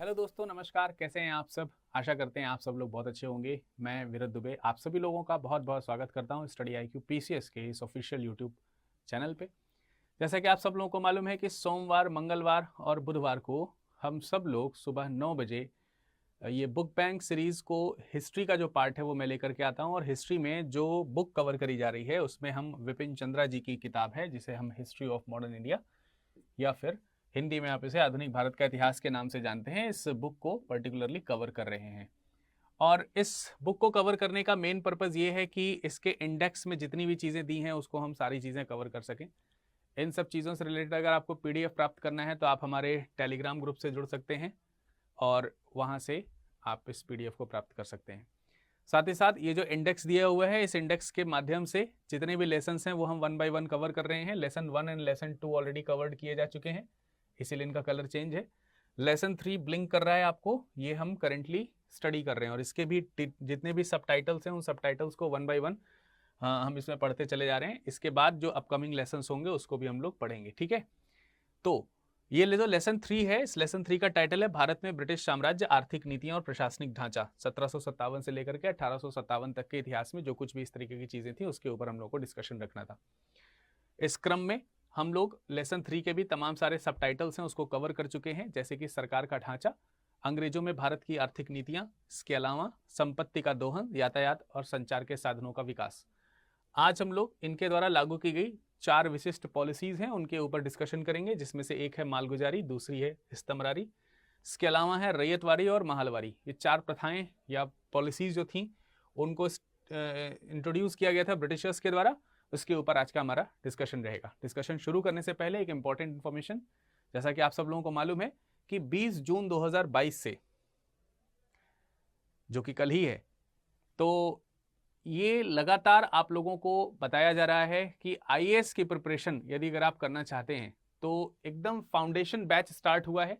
Hello दोस्तों, नमस्कार। कैसे हैं आप सब? आशा करते हैं आप सब लोग बहुत अच्छे होंगे। मैं विरत दुबे आप सभी लोगों का बहुत बहुत स्वागत करता हूं स्टडी IQ PCS के इस ऑफिशियल यूट्यूब चैनल पे। जैसा कि आप सब लोगों को मालूम है कि सोमवार, मंगलवार और बुधवार को हम सब लोग सुबह 9 बजे ये बुक बैंक सीरीज़ को हिस्ट्री का जो पार्ट है वो मैं लेकर के आता हूँ। और हिस्ट्री में जो बुक कवर करी जा रही है उसमें हम विपिन चंद्रा जी की किताब है जिसे हम हिस्ट्री ऑफ मॉडर्न इंडिया या फिर हिंदी में आप इसे आधुनिक भारत का इतिहास के नाम से जानते हैं, इस बुक को पर्टिकुलरली कवर कर रहे हैं। और इस बुक को कवर करने का मेन पर्पज़ ये है कि इसके इंडेक्स में जितनी भी चीज़ें दी हैं उसको हम सारी चीज़ें कवर कर सकें। इन सब चीज़ों से रिलेटेड अगर आपको PDF प्राप्त करना है तो आप हमारे टेलीग्राम ग्रुप से जुड़ सकते हैं और वहाँ से आप इस PDF को प्राप्त कर सकते हैं। साथ ही साथ ये जो इंडेक्स दिया हुआ है, इस इंडेक्स के माध्यम से जितने भी लेसन्स हैं वो हम 1 बाय 1 कवर कर रहे हैं। Lesson 1 and lesson 2 already covered किए जा चुके हैं, इसीलिए इनका कलर चेंज है। लेसन 3 ब्लिंक कर रहा है आपको, ये हम करेंटली स्टडी कर रहे हैं और इसके भी जितने भी सब टाइटल्स हैं उन सब टाइटल्स को 1 बाय 1 हम इसमें पढ़ते चले जा रहे हैं। इसके बाद जो अपकमिंग लेसन्स होंगे उसको भी हम लोग पढ़ेंगे, ठीक है। तो ये जो लेसन 3 है, इस लेसन 3 का टाइटल है भारत में ब्रिटिश साम्राज्य, आर्थिक नीतियां और प्रशासनिक ढांचा। 1757 से लेकर के 1857 तक के इतिहास में जो कुछ भी इस तरीके की चीजें थी उसके ऊपर हम लोग को डिस्कशन रखना था। इस क्रम में हम लोग लेसन 3 के भी तमाम सारे सब टाइटल्स हैं उसको कवर कर चुके हैं, जैसे कि सरकार का ढांचा, अंग्रेजों में भारत की आर्थिक नीतियां, इसके अलावा संपत्ति का दोहन, यातायात और संचार के साधनों का विकास। आज हम लोग इनके द्वारा लागू की गई 4 विशिष्ट पॉलिसीज हैं उनके ऊपर डिस्कशन करेंगे, जिसमें से एक है मालगुजारी, दूसरी है इस्तमरारी, इसके अलावा है रैयतवारी और महलवारी। ये 4 प्रथाएं या पॉलिसीज जो थी उनको इंट्रोड्यूस किया गया था ब्रिटिशर्स के द्वारा, उसके ऊपर आज का हमारा डिस्कशन रहेगा। डिस्कशन शुरू करने से पहले एक इंपॉर्टेंट इन्फॉर्मेशन, जैसा कि आप सब लोगों को मालूम है कि 20 जून 2022 से, जो कि कल ही है, तो ये लगातार आप लोगों को बताया जा रहा है कि IAS की प्रिपरेशन यदि अगर आप करना चाहते हैं तो एकदम फाउंडेशन बैच स्टार्ट हुआ है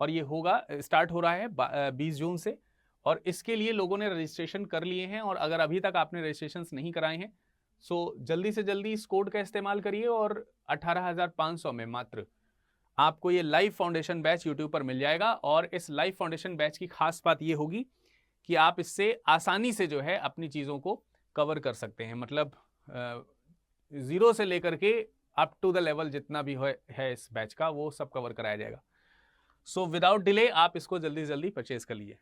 और ये स्टार्ट हो रहा है 20 जून से। और इसके लिए लोगों ने रजिस्ट्रेशन कर लिए हैं और अगर अभी तक आपने रजिस्ट्रेशन नहीं कराए हैं सो जल्दी से जल्दी इस कोड का इस्तेमाल करिए और 18,500 में मात्र आपको ये लाइव फाउंडेशन बैच यूट्यूब पर मिल जाएगा। और इस लाइव फाउंडेशन बैच की खास बात ये होगी कि आप इससे आसानी से जो है अपनी चीज़ों को कवर कर सकते हैं, मतलब 0 से लेकर के अप टू द लेवल जितना भी है इस बैच का वो सब कवर कराया जाएगा। सो विदाउट डिले आप इसको जल्दी से जल्दी परचेज कर लीजिए।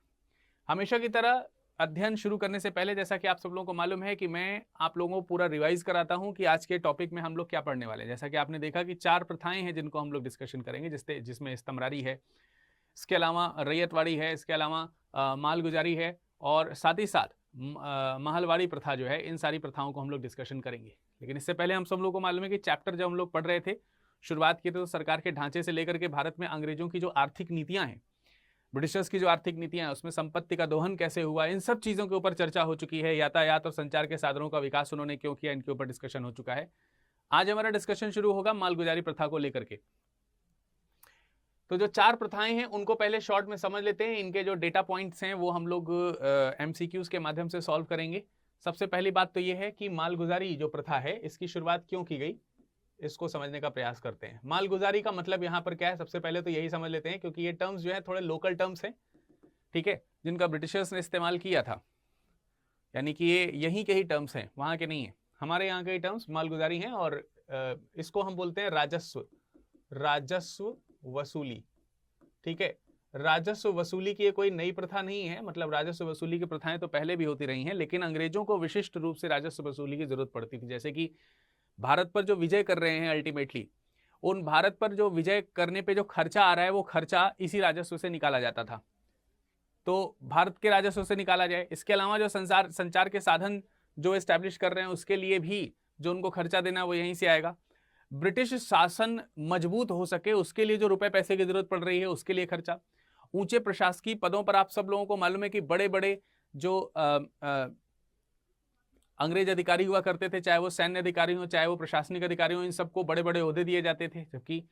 हमेशा की तरह अध्ययन शुरू करने से पहले, जैसा कि आप सब लोगों को मालूम है कि मैं आप लोगों को पूरा रिवाइज कराता हूं कि आज के टॉपिक में हम लोग क्या पढ़ने वाले हैं। जैसा कि आपने देखा कि 4 प्रथाएं हैं जिनको हम लोग डिस्कशन करेंगे, जिसमें इस्तमरारी है, इसके अलावा रैयतवाड़ी है, इसके अलावा मालगुजारी है और साथ ही साथ महलवाड़ी प्रथा जो है, इन सारी प्रथाओं को हम लोग डिस्कशन करेंगे। लेकिन इससे पहले हम सब लोगों को मालूम है कि चैप्टर जब हम लोग पढ़ रहे थे, शुरुआत की तो सरकार के ढांचे से लेकर के भारत में अंग्रेजों की जो आर्थिक नीतियां हैं, ब्रिटिशर्स की जो आर्थिक नीतियां हैं, उसमें संपत्ति का दोहन कैसे हुआ, इन सब चीज़ों के ऊपर चर्चा हो चुकी है। यातायात और संचार के साधनों का विकास उन्होंने क्यों किया, इनके ऊपर डिस्कशन हो चुका है। आज हमारा डिस्कशन शुरू होगा मालगुजारी प्रथा को लेकर के। तो जो 4 प्रथाएं हैं उनको पहले शॉर्ट में समझ लेते हैं। इनके जो डेटा पॉइंट्स हैं वो हम लोग MCQs के माध्यम से सॉल्व करेंगे। सबसे पहली बात तो ये है कि मालगुजारी जो प्रथा है इसकी शुरुआत क्यों की गई, इसको समझने का प्रयास करते हैं। मालगुजारी का मतलब यहाँ पर क्या है, सबसे पहले तो यही समझ लेते हैं, क्योंकि ये टर्म्स जो है थोड़े लोकल टर्म्स हैं, ठीक है, जिनका ब्रिटिशर्स ने इस्तेमाल किया था, यानी कि ये यहीं के ही टर्म्स हैं, वहाँ के नहीं है। हमारे यहाँ के ही टर्म्स मालगुजारी हैं और इसको हम बोलते हैं राजस्व वसूली, ठीक है। राजस्व वसूली की कोई नई प्रथा नहीं है, मतलब राजस्व वसूली की प्रथाएं तो पहले भी होती रही हैं, लेकिन अंग्रेजों को विशिष्ट रूप से राजस्व वसूली की जरूरत पड़ती थी। जैसे कि भारत पर जो विजय कर रहे हैं, अल्टीमेटली उन भारत पर जो विजय करने पे जो खर्चा आ रहा है वो खर्चा इसी राजस्व से निकाला जाता था, तो भारत के राजस्व से निकाला जाए। इसके अलावा जो संचार के साधन जो एस्टैब्लिश कर रहे हैं उसके लिए भी जो उनको खर्चा देना है वो यहीं से आएगा। ब्रिटिश शासन मजबूत हो सके उसके लिए जो रुपए पैसे की जरूरत पड़ रही है उसके लिए खर्चा। ऊंचे प्रशासकीय पदों पर आप सब लोगों को मालूम है कि बड़े बड़े जो अंग्रेज अधिकारी हुआ करते थे, चाहे वो सैन्य अधिकारी हो चाहे वो प्रशासनिक अधिकारी हो, इन सबको बड़े बड़े ओहदे दिए जाते थे, जबकि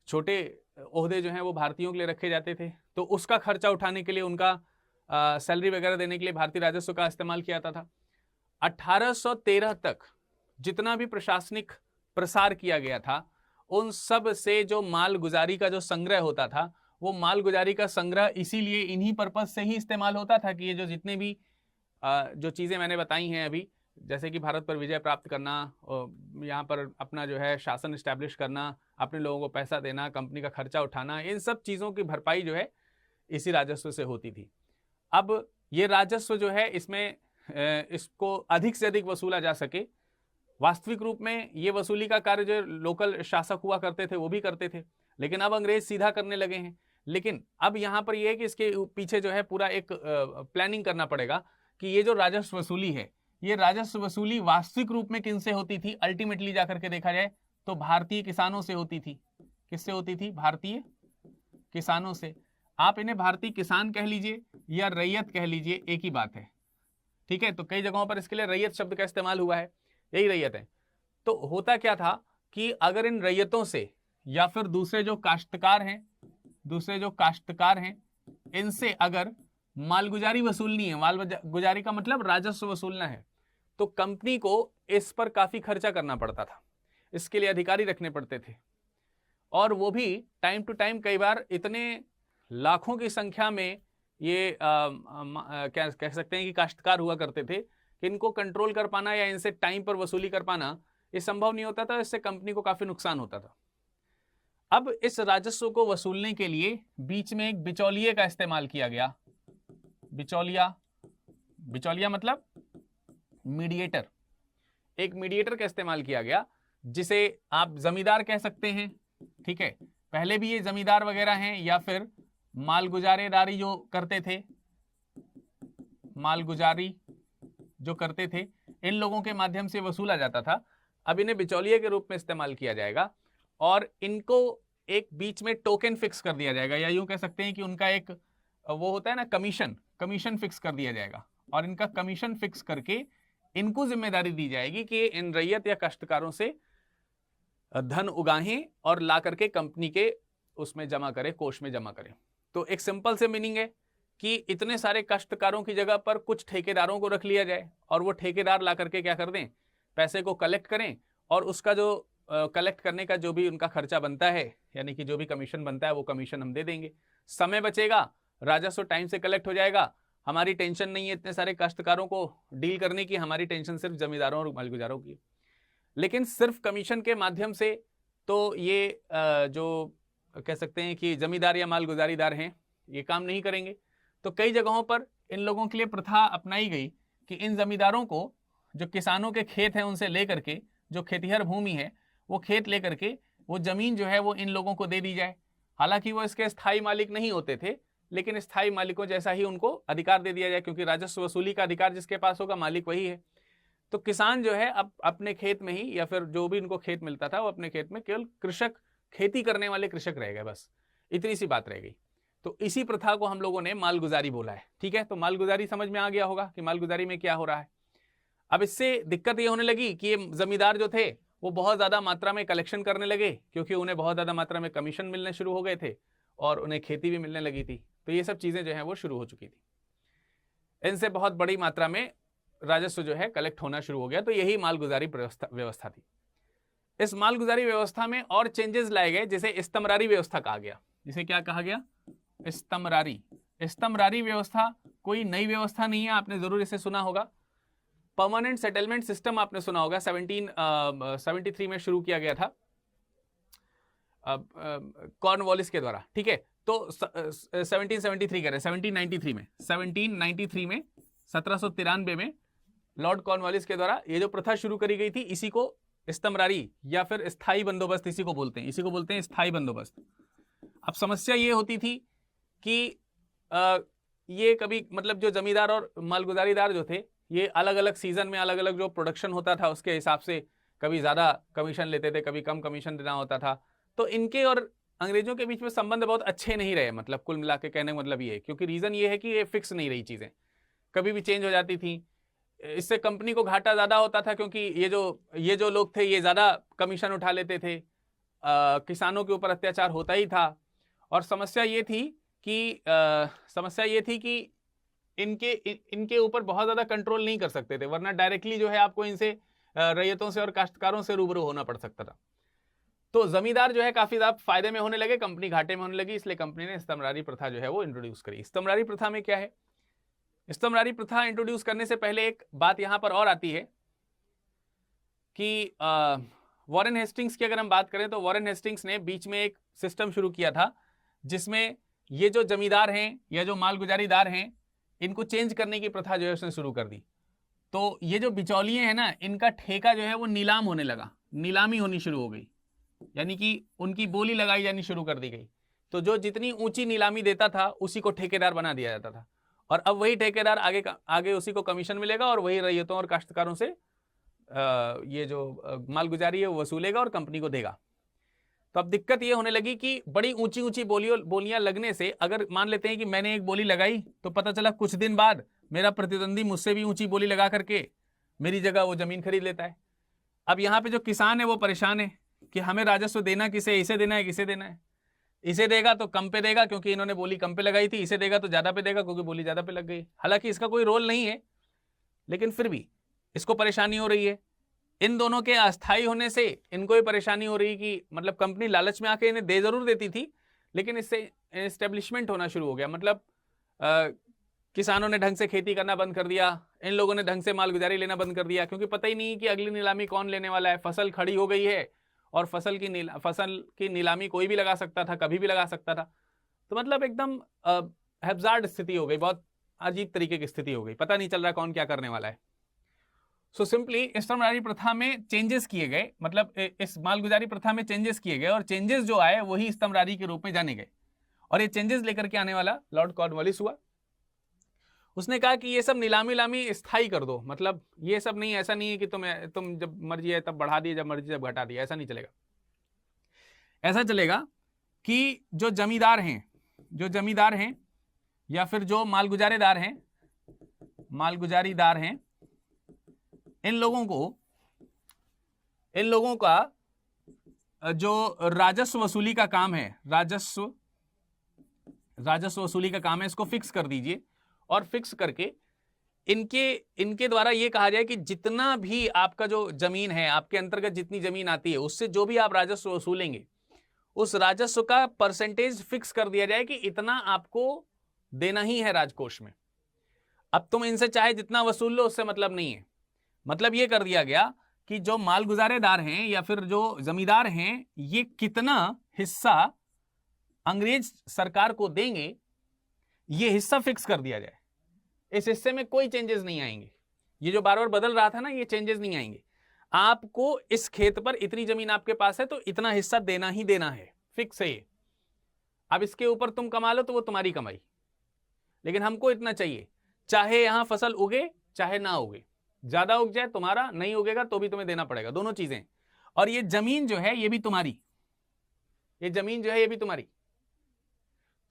छोटे ओहदे जो हैं वो भारतीयों के लिए रखे जाते थे। तो उसका खर्चा उठाने के लिए, उनका सैलरी वगैरह देने के लिए भारतीय राजस्व का इस्तेमाल किया जाता था। 1813 तक जितना भी प्रशासनिक प्रसार किया गया था उन सब से जो मालगुजारी का जो संग्रह होता था वो मालगुजारी का संग्रह इसीलिए इन्हीं पर्पज से ही इस्तेमाल होता था कि ये जो जितने भी जो चीज़ें मैंने बताई हैं अभी, जैसे कि भारत पर विजय प्राप्त करना, यहाँ पर अपना जो है शासन इस्टेब्लिश करना, अपने लोगों को पैसा देना, कंपनी का खर्चा उठाना, इन सब चीज़ों की भरपाई जो है इसी राजस्व से होती थी। अब ये राजस्व जो है इसमें इसको अधिक से अधिक वसूला जा सके, वास्तविक रूप में ये वसूली का कार्य जो लोकल शासक हुआ करते थे वो भी करते थे, लेकिन अब अंग्रेज सीधा करने लगे हैं। लेकिन अब यहाँ पर ये है कि इसके पीछे जो है पूरा एक प्लानिंग करना पड़ेगा कि ये जो राजस्व वसूली है, ये राजस्व वसूली वास्तविक रूप में किनसे होती थी। अल्टीमेटली जाकर के देखा जाए तो भारतीय किसानों से होती थी। किससे होती थी? भारतीय किसानों से। आप इन्हें भारतीय किसान कह लीजिए या रैयत कह लीजिए, एक ही बात है, ठीक है। तो कई जगहों पर इसके लिए रैयत शब्द का इस्तेमाल हुआ है, यही रैयत है। तो होता क्या था कि अगर इन रैयतों से या फिर दूसरे जो काश्तकार हैं इनसे अगर मालगुजारी वसूलनी है, मालगुजारी का मतलब राजस्व वसूलना है, तो कंपनी को इस पर काफी खर्चा करना पड़ता था, इसके लिए अधिकारी रखने पड़ते थे, और वो भी टाइम टू टाइम, कई बार इतने लाखों की संख्या में ये क्या कह सकते हैं कि काश्तकार हुआ करते थे कि इनको कंट्रोल कर पाना या इनसे टाइम पर वसूली कर पाना ये संभव नहीं होता था। इससे कंपनी को काफी नुकसान होता था। अब इस राजस्व को वसूलने के लिए बीच में एक बिचौलिए का इस्तेमाल किया गया। बिचौलिया मतलब मीडिएटर। एक मीडिएटर का इस्तेमाल किया गया जिसे आप जमींदार कह सकते हैं, ठीक है। पहले भी ये जमींदार वगैरह हैं या फिर मालगुजारेदारी जो करते थे, मालगुजारी जो करते थे, इन लोगों के माध्यम से वसूला जाता था। अब इन्हें बिचौलिए के रूप में इस्तेमाल किया जाएगा और इनको एक बीच में टोकन फिक्स कर दिया जाएगा, या यूं कह सकते हैं कि उनका एक वो होता है ना कमीशन फिक्स कर दिया जाएगा, और इनका कमीशन फिक्स करके इनको जिम्मेदारी दी जाएगी कि इन रैयत या काश्तकारों से धन उगाहें और ला करके कंपनी के उसमें जमा करें, कोष में जमा करें। तो एक सिंपल से मीनिंग है कि इतने सारे काश्तकारों की जगह पर कुछ ठेकेदारों को रख लिया जाए और वो ठेकेदार ला करके क्या कर दें, पैसे को कलेक्ट करें, और उसका जो कलेक्ट करने का जो भी उनका खर्चा बनता है, यानी कि जो भी कमीशन बनता है वो कमीशन हम दे देंगे। समय बचेगा, राजस्व टाइम से कलेक्ट हो जाएगा, हमारी टेंशन नहीं है इतने सारे काश्तकारों को डील करने की, हमारी टेंशन सिर्फ जमींदारों और मालगुजारों की। लेकिन सिर्फ कमीशन के माध्यम से तो ये जो कह सकते हैं कि जमींदार या मालगुजारीदार हैं, ये काम नहीं करेंगे। तो कई जगहों पर इन लोगों के लिए प्रथा अपनाई गई कि इन जमींदारों को जो किसानों के खेत हैं उनसे लेकर के, जो खेतिहर भूमि है वो खेत लेकर के वो जमीन जो है वो इन लोगों को दे दी जाए। हालांकि वो इसके स्थायी मालिक नहीं होते थे, लेकिन स्थायी मालिकों जैसा ही उनको अधिकार दे दिया जाए, क्योंकि राजस्व वसूली का अधिकार जिसके पास होगा मालिक वही है। तो किसान जो है अब अपने खेत में ही, या फिर जो भी इनको खेत मिलता था वो अपने खेत में केवल कृषक, खेती करने वाले कृषक रह गए, बस इतनी सी बात रह गई। तो इसी प्रथा को हम लोगों ने मालगुजारी बोला है, ठीक है। तो मालगुजारी समझ में आ गया होगा कि मालगुजारी में क्या हो रहा है। अब इससे दिक्कत ये होने लगी कि ये जमींदार जो थे वो बहुत ज्यादा मात्रा में कलेक्शन करने लगे, क्योंकि उन्हें बहुत ज्यादा मात्रा में कमीशन मिलने शुरू हो गए थे और उन्हें खेती भी मिलने लगी थी। तो ये सब चीजें जो है वो शुरू हो चुकी थी, इनसे बहुत बड़ी मात्रा में राजस्व जो है कलेक्ट होना शुरू हो गया। तो यही मालगुजारी व्यवस्था थी। इस मालगुजारी व्यवस्था में और चेंजेस लाए गए, जिसे इस्तमरारी व्यवस्था कहा गया। जिसे क्या कहा गया? इस्तमरारी व्यवस्था कोई नई व्यवस्था नहीं है, आपने जरूर इसे सुना होगा। परमानेंट सेटलमेंट सिस्टम आपने सुना होगा, 1773 में शुरू किया गया था कॉर्नवालिस के द्वारा, ठीक है। तो 1773 कह रहे, 1793 में 1793 में लॉर्ड कॉर्नवालिस के द्वारा ये जो प्रथा शुरू करी गई थी, इसी को इस्तमरारी या फिर स्थायी बंदोबस्त इसी को बोलते हैं, स्थायी बंदोबस्त। अब समस्या ये होती थी कि ये कभी मतलब जो जमींदार और मालगुजारीदार जो थे, ये अलग अलग सीजन में अलग अलग जो प्रोडक्शन होता था उसके हिसाब से कभी ज़्यादा कमीशन लेते थे, कभी कम कमीशन देना होता था। तो इनके और अंग्रेजों के बीच में संबंध बहुत अच्छे नहीं रहे, मतलब कुल मिला के कहने का मतलब ये है, क्योंकि रीज़न ये है कि ये फिक्स नहीं रही चीज़ें, कभी भी चेंज हो जाती थी। इससे कंपनी को घाटा ज़्यादा होता था, क्योंकि ये जो लोग थे ये ज़्यादा कमीशन उठा लेते थे, किसानों के ऊपर अत्याचार होता ही था। और समस्या ये थी कि इनके ऊपर बहुत ज़्यादा कंट्रोल नहीं कर सकते थे, वरना डायरेक्टली जो है आपको इनसे रैयतों से और काश्तकारों से रूबरू होना पड़ सकता था। तो जमींदार जो है काफी ज्यादा फायदे में होने लगे, कंपनी घाटे में होने लगी, इसलिए कंपनी ने स्तंभरारी प्रथा जो है वो इंट्रोड्यूस करी। स्तंभरारी प्रथा में क्या है, स्तंभरारी प्रथा इंट्रोड्यूस करने से पहले एक बात यहां पर और आती है कि वॉरेन हेस्टिंग्स की अगर हम बात करें तो वॉरेन हेस्टिंग्स ने बीच में एक सिस्टम शुरू किया था जिसमें ये जो जमींदार हैं या जो मालगुजारीदार हैं इनको चेंज करने की प्रथा जो है उसने शुरू कर दी। तो ये जो बिचौलिए हैं ना, इनका ठेका जो है वो नीलाम होने लगा, नीलामी होनी शुरू हो गई, यानी कि उनकी बोली लगाई जानी शुरू कर दी गई। तो जो जितनी ऊंची नीलामी देता था उसी को ठेकेदार बना दिया जाता था, और अब वही ठेकेदार आगे उसी को कमीशन मिलेगा और वही रैयतों और काश्तकारों से ये जो मालगुजारी है वो वसूलेगा और कंपनी को देगा। तो अब दिक्कत ये होने लगी कि बड़ी ऊंची ऊंची बोलियां लगने से, अगर मान लेते हैं कि मैंने एक बोली लगाई तो पता चला कुछ दिन बाद मेरा प्रतिद्वंदी मुझसे भी ऊंची बोली लगा करके मेरी जगह वो जमीन खरीद लेता है। अब यहाँ पे जो किसान है वो परेशान है कि हमें राजस्व देना किसे, इसे देना है किसे देना है। इसे देगा तो कम पे देगा क्योंकि इन्होंने बोली कम पे लगाई थी, इसे देगा तो ज्यादा पे देगा क्योंकि बोली ज्यादा पे लग गई। हालांकि इसका कोई रोल नहीं है, लेकिन फिर भी इसको परेशानी हो रही है। इन दोनों के अस्थायी होने से इनको भी परेशानी हो रही कि मतलब कंपनी लालच में आके इन्हें दे जरूर देती थी, लेकिन इससे एस्टेब्लिशमेंट होना शुरू हो गया। मतलब किसानों ने ढंग से खेती करना बंद कर दिया, इन लोगों ने ढंग से मालगुजारी लेना बंद कर दिया, क्योंकि पता ही नहीं कि अगली नीलामी कौन लेने वाला है। फसल खड़ी हो गई है और फसल की नीलामी कोई भी लगा सकता था, कभी भी लगा सकता था। तो मतलब एकदम हैब्जार्ड स्थिति हो गई, बहुत अजीब तरीके की स्थिति हो गई, पता नहीं चल रहा कौन क्या करने वाला है। सो सिंपली स्तंभरारी प्रथा में चेंजेस किए गए, मतलब इस मालगुजारी प्रथा में चेंजेस किए गए, और चेंजेस जो आए वही स्तंभरारी के रूप में जाने गए। और ये चेंजेस लेकर के आने वाला लॉर्ड कॉर्नवालिस हुआ। उसने कहा कि ये सब नीलामी स्थायी कर दो, मतलब ये सब नहीं, ऐसा नहीं है कि तुम जब मर्जी है तब बढ़ा दिए, जब मर्जी तब घटा दिया, ऐसा नहीं चलेगा। ऐसा चलेगा कि जो जमींदार हैं या फिर जो मालगुजारीदार हैं, इन लोगों का जो राजस्व वसूली का काम है, राजस्व वसूली का काम है, इसको फिक्स कर दीजिए। और फिक्स करके इनके द्वारा ये कहा जाए कि जितना भी आपका जो जमीन है, आपके अंतर्गत जितनी जमीन आती है, उससे जो भी आप राजस्व वसूलेंगे उस राजस्व का परसेंटेज फिक्स कर दिया जाए कि इतना आपको देना ही है राजकोष में। अब तुम इनसे चाहे जितना वसूल लो, उससे मतलब नहीं है। मतलब ये कर दिया गया कि जो मालगुजारेदार हैं या फिर जो जमींदार हैं, ये कितना हिस्सा अंग्रेज सरकार को देंगे, ये हिस्सा फिक्स कर दिया जाए। इस हिस्से में कोई चेंजेस नहीं आएंगे। ये जो बार बार बदल रहा था ना, ये चेंजेस नहीं आएंगे। आपको इस खेत पर इतनी जमीन आपके पास है तो इतना हिस्सा देना ही देना है, फिक्स है ये। अब इसके ऊपर तुम कमा लो तो वो तुम्हारी कमाई, लेकिन हमको इतना चाहिए, चाहे यहां फसल उगे चाहे ना उगे। ज्यादा उग जाए तुम्हारा, नहीं उगेगा तो भी तुम्हें देना पड़ेगा, दोनों चीजें। और ये जमीन जो है ये भी तुम्हारी,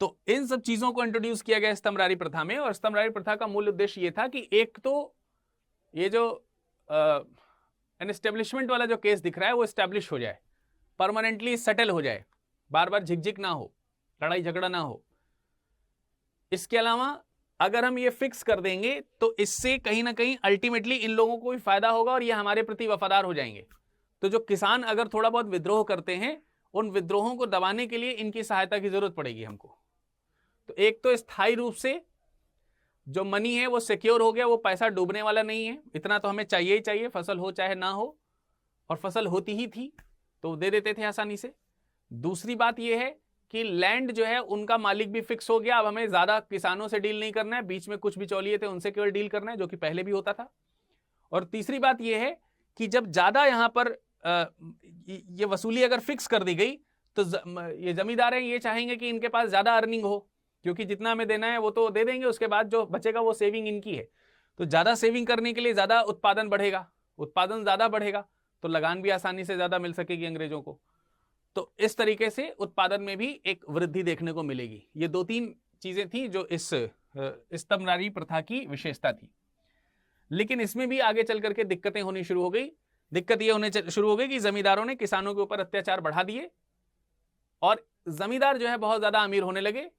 तो इन सब चीजों को इंट्रोड्यूस किया गया स्तंभरारी प्रथा में। और स्तंभरारी प्रथा का मूल उद्देश्य ये था कि एक तो ये जो एस्टेब्लिशमेंट वाला जो केस दिख रहा है वो एस्टेब्लिश हो जाए, परमानेंटली सेटल हो जाए, बार बार झिकझिक ना हो, लड़ाई झगड़ा ना हो। इसके अलावा अगर हम ये फिक्स कर देंगे तो इससे कहीं ना कहीं अल्टीमेटली इन लोगों को भी फायदा होगा और ये हमारे प्रति वफादार हो जाएंगे। तो जो किसान अगर थोड़ा बहुत विद्रोह करते हैं, उन विद्रोहों को दबाने के लिए इनकी सहायता की जरूरत पड़ेगी हमको। तो एक तो स्थायी रूप से जो मनी है वो सिक्योर हो गया, वो पैसा डूबने वाला नहीं है, इतना तो हमें चाहिए ही चाहिए, फसल हो चाहे ना हो, और फसल होती ही थी तो दे देते थे आसानी से। दूसरी बात यह है कि लैंड जो है उनका मालिक भी फिक्स हो गया, अब हमें ज्यादा किसानों से डील नहीं करना है, बीच में कुछ बिचौलिए थे उनसे केवल डील करना है, जो कि पहले भी होता था। और तीसरी बात यह है कि जब ज्यादा यहां पर ये वसूली अगर फिक्स कर दी गई तो ये जमींदार हैं, ये चाहेंगे कि इनके पास ज्यादा अर्निंग हो, क्योंकि जितना हमें देना है वो तो दे देंगे, उसके बाद जो बचेगा वो सेविंग इनकी है। तो ज्यादा सेविंग करने के लिए ज्यादा उत्पादन बढ़ेगा, उत्पादन ज्यादा बढ़ेगा तो लगान भी आसानी से ज्यादा मिल सकेगी अंग्रेजों को। तो इस तरीके से उत्पादन में भी एक वृद्धि देखने को मिलेगी। ये दो तीन चीजें थी जो इस स्तंभरारी प्रथा की विशेषता थी। लेकिन इसमें भी आगे चल करके दिक्कतें होनी शुरू हो गई। दिक्कत ये होने शुरू हो गई कि जमींदारों ने किसानों के ऊपर अत्याचार बढ़ा दिए और जमींदार जो है बहुत ज्यादा अमीर होने लगे,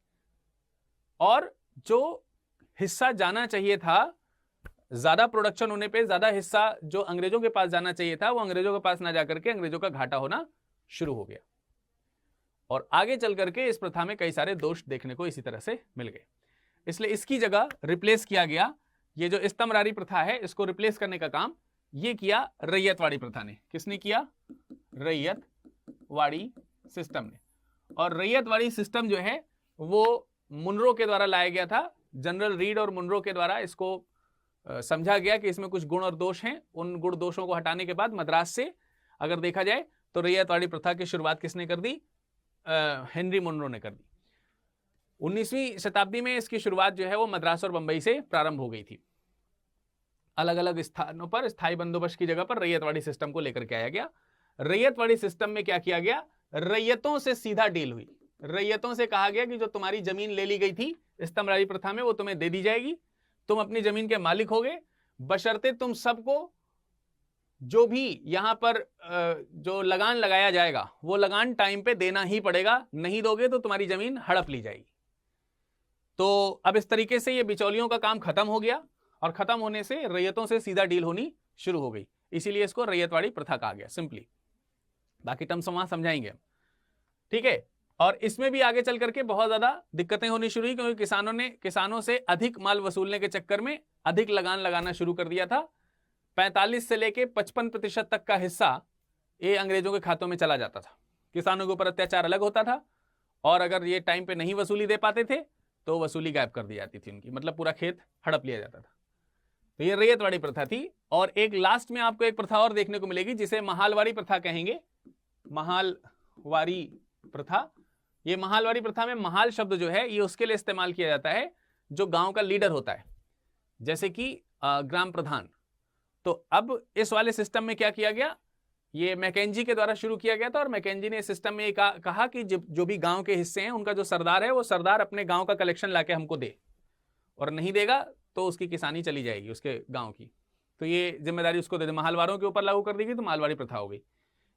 और जो हिस्सा जाना चाहिए था, ज्यादा प्रोडक्शन होने पे ज्यादा हिस्सा जो अंग्रेजों के पास जाना चाहिए था, वो अंग्रेजों के पास ना जाकर के अंग्रेजों का घाटा होना शुरू हो गया। और आगे चल करके इस प्रथा में कई सारे दोष देखने को इसी तरह से मिल गए। इसलिए इसकी जगह रिप्लेस किया गया, ये जो स्तंभरारी प्रथा है इसको रिप्लेस करने का काम ये किया रैयतवाड़ी प्रथा ने। किसने किया? रैयतवाड़ी सिस्टम ने। और रैयतवाड़ी सिस्टम जो है वो मुनरो के द्वारा लाया गया था। जनरल रीड और मुनरो के द्वारा इसको समझा गया कि इसमें कुछ गुण और दोष हैं। उन गुण दोषों को हटाने के बाद मद्रास से अगर देखा जाए तो रैयतवाड़ी प्रथा की शुरुआत किसने कर दी? हेनरी मुनरो ने कर दी। 19वीं शताब्दी में इसकी शुरुआत जो है वो मद्रास और बंबई से प्रारंभ हो गई थी। अलग अलग स्थानों पर स्थायी बंदोबस्त की जगह पर रैयतवाड़ी सिस्टम को लेकर के आया गया। रैयतवाड़ी सिस्टम में क्या किया गया? रैयतों से सीधा डील हुई। रैयतों से कहा गया कि जो तुम्हारी जमीन ले ली गई थी स्तंभरारी प्रथा में वो तुम्हें दे दी जाएगी, तुम अपनी जमीन के मालिक होगे, बशर्ते तुम सबको जो भी यहां पर जो लगान लगाया जाएगा वो लगान टाइम पे देना ही पड़ेगा, नहीं दोगे तो तुम्हारी जमीन हड़प ली जाएगी। तो अब इस तरीके से ये बिचौलियों का काम खत्म हो गया और खत्म होने से रैयतों से सीधा डील होनी शुरू हो गई। इसीलिए इसको रैयतवाड़ी प्रथा कहा गया सिंपली। बाकी टर्म्स वहां समझाएंगे, ठीक है। और इसमें भी आगे चल करके बहुत ज्यादा दिक्कतें होनी शुरू हुई, क्योंकि किसानों से अधिक माल वसूलने के चक्कर में अधिक लगान लगाना शुरू कर दिया था। 45 से लेके 55% तक का हिस्सा ये अंग्रेजों के खातों में चला जाता था। किसानों के ऊपर अत्याचार अलग होता था, और अगर ये टाइम पे नहीं वसूली दे पाते थे तो वसूली गायब कर दी जाती थी उनकी, मतलब पूरा खेत हड़प लिया जाता था। तो ये रैयतवाड़ी प्रथा थी। और एक लास्ट में आपको एक प्रथा और देखने को मिलेगी जिसे महालवाड़ी प्रथा कहेंगे। महालवाड़ी प्रथा, ये महालवाड़ी प्रथा में महाल शब्द जो है ये उसके लिए इस्तेमाल किया जाता है जो गांव का लीडर होता है, जैसे कि ग्राम प्रधान। तो अब इस वाले सिस्टम में क्या किया गया? ये मैकेंजी के द्वारा शुरू किया गया था, और मैकेंजी ने इस सिस्टम में कहा कि जो भी गांव के हिस्से हैं उनका जो सरदार है वो सरदार अपने गांव का कलेक्शन लाके हमको दे, और नहीं देगा तो उसकी किसानी चली जाएगी उसके गांव की। तो ये जिम्मेदारी उसको दे दे। महालवारों के ऊपर लागू कर दी गई तो महालवाड़ी प्रथा हो गई।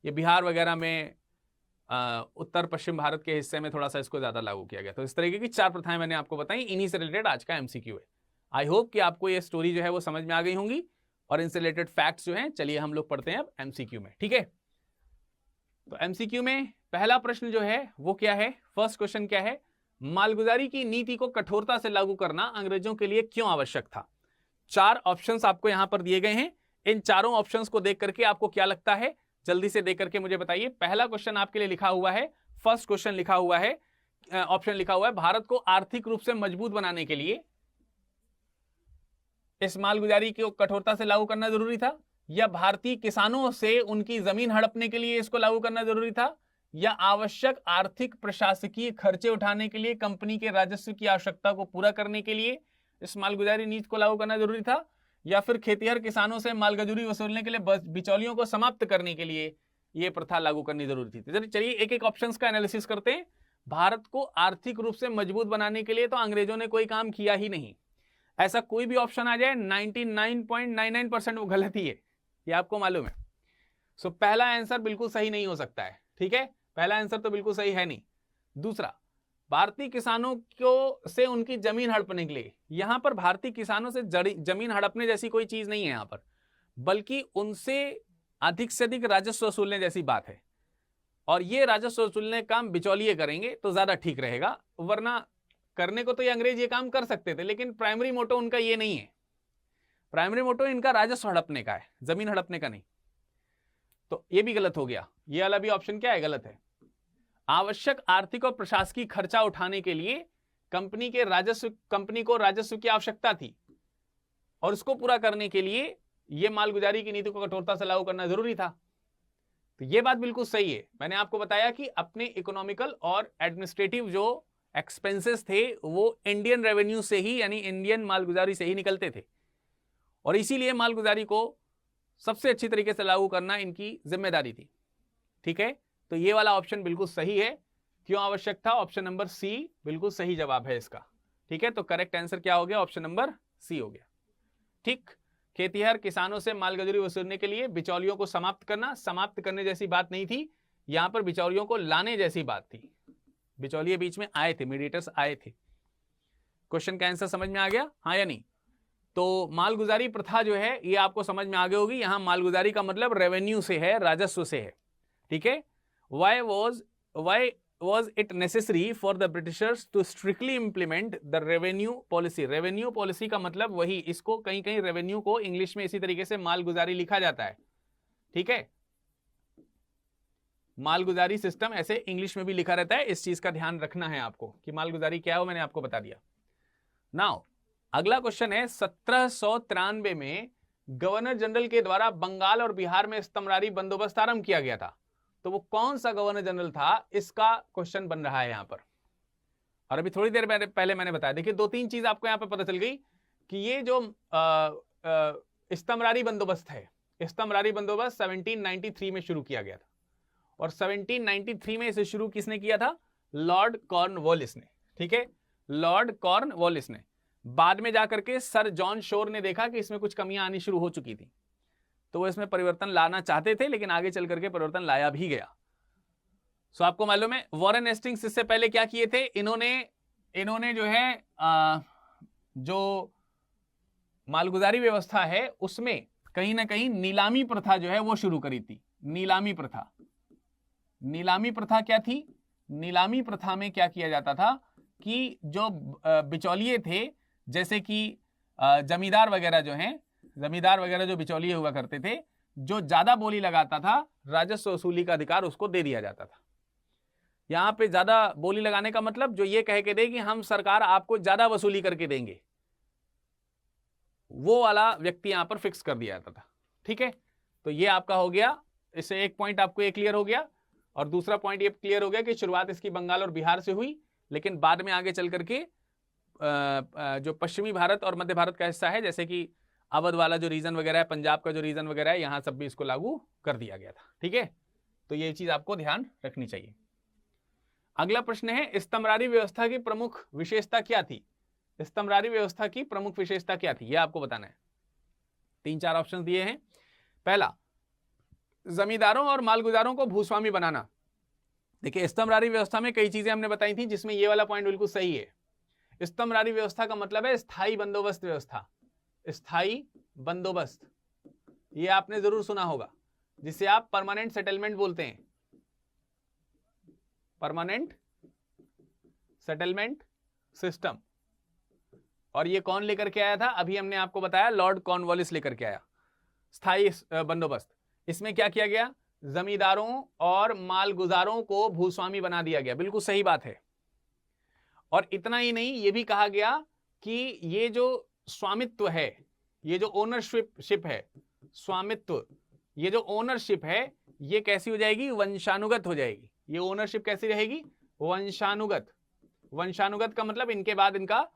ये बिहार वगैरह में, उत्तर पश्चिम भारत के हिस्से में थोड़ा सा इसको ज्यादा लागू किया गया। तो इस तरीके की 4 प्रथाएं मैंने आपको बताई, इन्हीं से रिलेटेड आज का एमसीक्यू है। आई होप कि आपको ये स्टोरी जो है वो समझ में आ गई होंगी, और इनसे रिलेटेड फैक्ट्स जो हैं चलिए हम लोग पढ़ते हैं अब एमसीक्यू में, ठीक है। तो एमसीक्यू में पहला प्रश्न जो है वो क्या है? फर्स्ट क्वेश्चन क्या है? मालगुजारी की नीति को कठोरता से लागू करना अंग्रेजों के लिए क्यों आवश्यक था? 4 ऑप्शंस आपको यहां पर दिए गए हैं। इन चारों ऑप्शंस को देख करके आपको क्या लगता है जल्दी से देख करके मुझे बताइए। पहला क्वेश्चन आपके लिए लिखा हुआ है, फर्स्ट क्वेश्चन लिखा हुआ है, ऑप्शन लिखा हुआ है, भारत को आर्थिक रूप से मजबूत बनाने के लिए इस मालगुजारी को कठोरता से लागू करना जरूरी था, या भारतीय किसानों से उनकी जमीन हड़पने के लिए इसको लागू करना जरूरी था, या आवश्यक आर्थिक प्रशासकीय खर्चे उठाने के लिए कंपनी के राजस्व की आवश्यकता को पूरा करने के लिए इस मालगुजारी नीति को लागू करना जरूरी था, या फिर खेतिहर किसानों से मालगुजारी वसूलने के लिए बिचौलियों को समाप्त करने के लिए यह प्रथा लागू करनी जरूरी थी। तो चलिए एक एक ऑप्शंस का एनालिसिस करते हैं। भारत को आर्थिक रूप से मजबूत बनाने के लिए तो अंग्रेजों ने कोई काम किया ही नहीं। ऐसा कोई भी ऑप्शन आ जाए 99.99% वो गलत ही है, ये आपको मालूम है। सो पहला आंसर बिल्कुल सही नहीं हो सकता है, ठीक है। पहला आंसर तो बिल्कुल सही है नहीं। दूसरा, भारतीय किसानों को से उनकी जमीन हड़पने के लिए, यहां पर भारतीय किसानों से जमीन हड़पने जैसी कोई चीज नहीं है यहां पर, बल्कि उनसे अधिक से अधिक राजस्व वसूलने जैसी बात है। और ये राजस्व वसूलने का काम बिचौलिए करेंगे तो ज्यादा ठीक रहेगा, वरना करने को तो ये अंग्रेज ये काम कर सकते थे, लेकिन प्राइमरी मोटो उनका ये नहीं है। प्राइमरी मोटो इनका राजस्व हड़पने का है, जमीन हड़पने का नहीं। तो ये भी गलत हो गया। ये वाला भी ऑप्शन क्या है? गलत है। आवश्यक आर्थिक और प्रशासकीय खर्चा उठाने के लिए कंपनी को राजस्व की आवश्यकता थी, और उसको पूरा करने के लिए यह मालगुजारी की नीति को कठोरता से लागू करना जरूरी था। तो यह बात बिल्कुल सही है। मैंने आपको बताया कि अपने इकोनॉमिकल और एडमिनिस्ट्रेटिव जो एक्सपेंसेस थे वो इंडियन रेवेन्यू से ही, यानी इंडियन मालगुजारी से ही निकलते थे, और इसीलिए मालगुजारी को सबसे अच्छी तरीके से लागू करना इनकी जिम्मेदारी थी, ठीक है। तो ये वाला ऑप्शन बिल्कुल सही है। क्यों आवश्यक था? ऑप्शन नंबर सी बिल्कुल सही जवाब है इसका, ठीक है। तो करेक्ट आंसर क्या हो गया? ऑप्शन नंबर सी हो गया, ठीक। खेतिहर किसानों से मालगुजारी वसूलने के लिए बिचौलियों को समाप्त करने जैसी बात नहीं थी, यहां पर बिचौलियों को लाने जैसी बात थी। बिचौलिए बीच में आए थे, मीडिएटर्स आए थे। क्वेश्चन का आंसर समझ में आ गया, हाँ या नहीं? तो मालगुजारी प्रथा जो है ये आपको समझ में आ गई होगी। यहां मालगुजारी का मतलब रेवेन्यू से है, राजस्व से है, ठीक है। why was it necessary for the Britishers to strictly implement the revenue policy? Revenue policy का मतलब वही, इसको कहीं कहीं रेवेन्यू को इंग्लिश में इसी तरीके से मालगुजारी लिखा जाता है, ठीक है, मालगुजारी सिस्टम ऐसे इंग्लिश में भी लिखा रहता है। इस चीज का ध्यान रखना है आपको कि मालगुजारी क्या है, मैंने आपको बता दिया। नाउ अगला क्वेश्चन है, 1793 में गवर्नर जनरल के द्वारा बंगाल और बिहार में स्तमरारी बंदोबस्त आरंभ किया गया था, तो वो कौन सा गवर्नर जनरल था, इसका क्वेश्चन बन रहा है यहां पर। और अभी थोड़ी देर पहले मैंने बताया, देखिए 2-3 चीज आपको यहां पर पता चल गई कि ये जो स्तमरारी बंदोबस्त है, स्तमरारी बंदोबस्त 1793 में शुरू किया गया था, और 1793 में इसे शुरू किसने किया था, लॉर्ड कॉर्नवालिस ने, ठीक है, लॉर्ड कॉर्नवालिस ने। बाद में जाकर के सर जॉन शोर ने देखा कि इसमें कुछ कमियां आनी शुरू हो चुकी थी, तो वो इसमें परिवर्तन लाना चाहते थे, लेकिन आगे चल करके परिवर्तन लाया भी गया। सो आपको मालूम है वॉरेन हेस्टिंग्स इससे पहले क्या किए थे, इन्होंने जो है जो मालगुजारी व्यवस्था है उसमें कहीं ना कहीं नीलामी प्रथा जो है वो शुरू करी थी। नीलामी प्रथा, नीलामी प्रथा क्या थी, नीलामी प्रथा में क्या किया जाता था कि जो बिचौलिए थे, जैसे कि जमींदार वगैरह जो हैं, जमींदार वगैरह जो बिचौलिए हुआ करते थे, जो ज्यादा बोली लगाता था राजस्व वसूली का अधिकार उसको दे दिया जाता था। यहां पे ज्यादा बोली लगाने का मतलब जो ये कह के दे कि हम सरकार आपको ज्यादा वसूली करके देंगे, वो वाला व्यक्ति यहां पर फिक्स कर दिया जाता था, ठीक है। तो ये आपका हो गया, इससे एक पॉइंट आपको ये क्लियर हो गया, और दूसरा पॉइंट ये क्लियर हो गया कि शुरुआत इसकी बंगाल और बिहार से हुई, लेकिन बाद में आगे चल करके जो पश्चिमी भारत और मध्य भारत का हिस्सा है, जैसे कि अवध वाला जो रीजन वगैरह है, पंजाब का जो रीजन वगैरह है, यहां सब भी इसको लागू कर दिया गया था, ठीक है। तो ये चीज आपको ध्यान रखनी चाहिए। अगला प्रश्न है, स्तमरारी व्यवस्था की प्रमुख विशेषता क्या थी, स्तमरारी व्यवस्था की प्रमुख विशेषता क्या थी, यह आपको बताना है। 3-4 ऑप्शन दिए हैं। पहला, जमींदारों और मालगुजारों को भूस्वामी बनाना। देखिए स्तमरारी व्यवस्था में कई चीजें हमने बताई थी, जिसमें ये वाला पॉइंट बिल्कुल सही है। स्तमरारी व्यवस्था का मतलब है स्थायी बंदोबस्त व्यवस्था, स्थायी बंदोबस्त, ये आपने जरूर सुना होगा, जिसे आप परमानेंट सेटलमेंट बोलते हैं, परमानेंट सेटलमेंट सिस्टम। और ये कौन लेकर के आया था, अभी हमने आपको बताया, लॉर्ड कॉर्नवालिस लेकर के आया स्थायी बंदोबस्त। इसमें क्या किया गया, जमींदारों और मालगुजारों को भूस्वामी बना दिया गया, बिल्कुल सही बात है। और इतना ही नहीं, ये भी कहा गया कि ये जो स्वामित्व है, ये जो ओनरशिप है, स्वामित्व, ये जो ओनरशिप है, ये कैसी हो जाएगी, वंशानुगत हो जाएगी। ये ओनरशिप कैसी रहेगी, वंशानुगत। वंशानुगत का मतलब इनके बाद इनका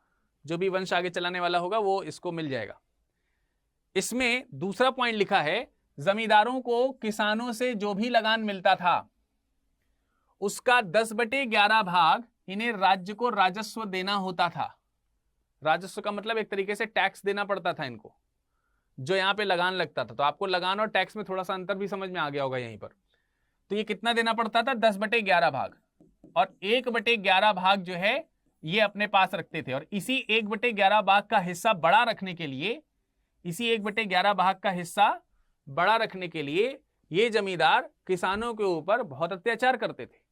जो भी वंश आगे चलाने वाला होगा वो इसको मिल जाएगा। इसमें दूसरा पॉइंट लिखा है, जमींदारों को किसानों से जो भी लगान मिलता था उसका 10/11 भाग इन्हें राज्य को राजस्व देना होता था। राजस्व का मतलब एक तरीके से टैक्स देना पड़ता था इनको, जो यहां पे लगान लगता था। तो आपको लगान और टैक्स में थोड़ा सा अंतर भी समझ में आ गया होगा यहीं पर। तो ये कितना देना पड़ता था, 10/11 भाग, और 1/11 भाग जो है ये अपने पास रखते थे। और इसी 1/11 भाग का हिस्सा बड़ा रखने के लिए, इसी 1/11 भाग का हिस्सा बड़ा रखने के लिए ये जमींदार किसानों के ऊपर बहुत अत्याचार करते थे।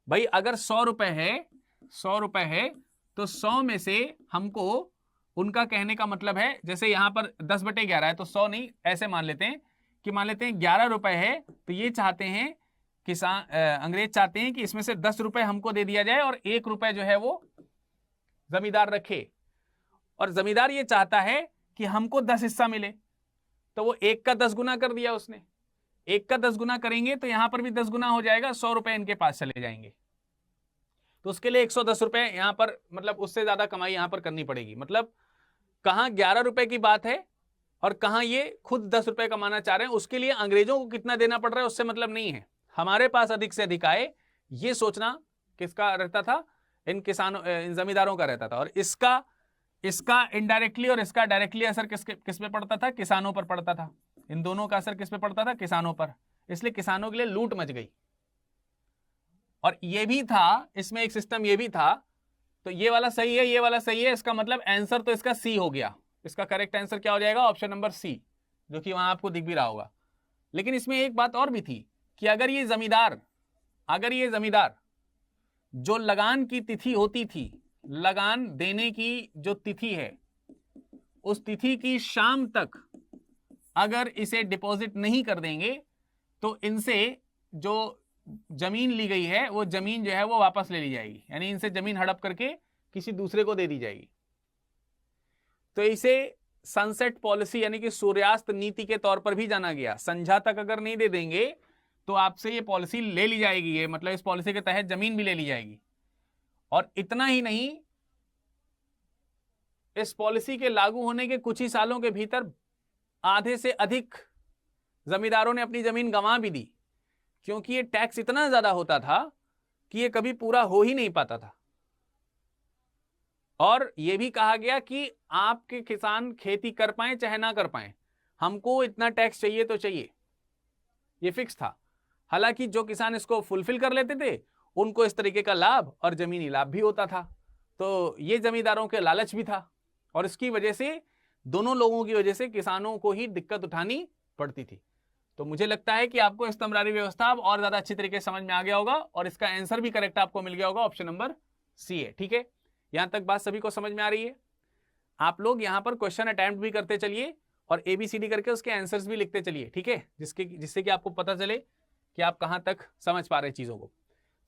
भाई अगर 100 रुपए है, 100 रुपए है, तो 100 में से हमको, उनका कहने का मतलब है, जैसे यहां पर 10/11 है, तो 100 नहीं, ऐसे मान लेते हैं कि मान लेते हैं 11 रुपए है, तो ये चाहते हैं किसान, अंग्रेज चाहते हैं कि इसमें से 10 रुपए हमको दे दिया जाए और 1 रुपए जो है वो जमींदार रखे। और जमींदार ये चाहता है कि हमको 10 हिस्सा मिले, तो वो 1 का 10 गुना कर दिया उसने। 1 का 10 गुना करेंगे तो यहां पर भी 10 गुना हो जाएगा, 100 रुपए इनके पास चले जाएंगे। तो उसके लिए 110 रुपए यहां पर, मतलब उससे ज्यादा कमाई यहां पर करनी पड़ेगी। मतलब कहां 11 रुपए की बात है और कहां ये खुद 10 रुपए कमाना चाह रहे हैं। उसके लिए अंग्रेजों को कितना देना पड़ रहा है उससे मतलब नहीं है, हमारे पास अधिक से अधिक आए, ये सोचना किसका रहता था, इन किसानों, इन जमींदारों का रहता था। और इसका इनडायरेक्टली और इसका डायरेक्टली असर किस पे पड़ता था, किसानों पर पड़ता था। इन दोनों का असर किस पे पड़ता था, किसानों पर। इसलिए किसानों के लिए लूट मच गई। और ये भी था, इसमें एक सिस्टम ये भी था, तो ये वाला सही है, ये वाला सही है, इसका मतलब आंसर तो इसका सी हो गया। इसका करेक्ट आंसर क्या हो जाएगा, ऑप्शन नंबर सी, जो कि वहां आपको दिख भी रहा होगा। लेकिन इसमें एक बात और भी थी कि अगर ये जमींदार जो लगान की तिथि होती थी, लगान देने की जो तिथि है, उस तिथि की शाम तक अगर इसे डिपॉजिट नहीं कर देंगे तो इनसे जो जमीन ली गई है वो जमीन जो है वो वापस ले ली जाएगी, यानी इनसे जमीन हड़प करके किसी दूसरे को दे दी जाएगी। तो इसे सनसेट पॉलिसी यानी कि सूर्यास्त नीति के तौर पर भी जाना गया। संध्या तक अगर नहीं दे देंगे तो आपसे ये पॉलिसी ले ली जाएगी, ये मतलब इस पॉलिसी के तहत जमीन भी ले ली जाएगी। और इतना ही नहीं, इस पॉलिसी के लागू होने के कुछ ही सालों के भीतर आधे से अधिक जमींदारों ने अपनी जमीन गंवा भी दी, क्योंकि ये टैक्स इतना ज्यादा होता था कि ये कभी पूरा हो ही नहीं पाता था। और यह भी कहा गया कि आपके किसान खेती कर पाए चाहे ना कर पाए, हमको इतना टैक्स चाहिए तो चाहिए, ये फिक्स था। हालांकि जो किसान इसको फुलफिल कर लेते थे उनको इस तरीके का लाभ और जमीनी लाभ भी होता था। तो ये जमींदारों के लालच भी था, और इसकी वजह से दोनों लोगों की वजह से किसानों को ही दिक्कत उठानी पड़ती थी। तो मुझे लगता है कि आपको स्तंभरारी व्यवस्था अब और ज्यादा अच्छी तरीके से समझ में आ गया होगा, और इसका आंसर भी करेक्ट आपको मिल गया होगा, ऑप्शन नंबर सी है। ठीक है, यहां तक बात सभी को समझ में आ रही है? आप लोग यहां पर क्वेश्चन अटेम्प्ट भी करते चलिए और ABCD करके उसके आंसर्स भी लिखते चलिए, ठीक है, जिससे कि आपको पता चले कि आप कहां तक समझ पा रहे चीजों को।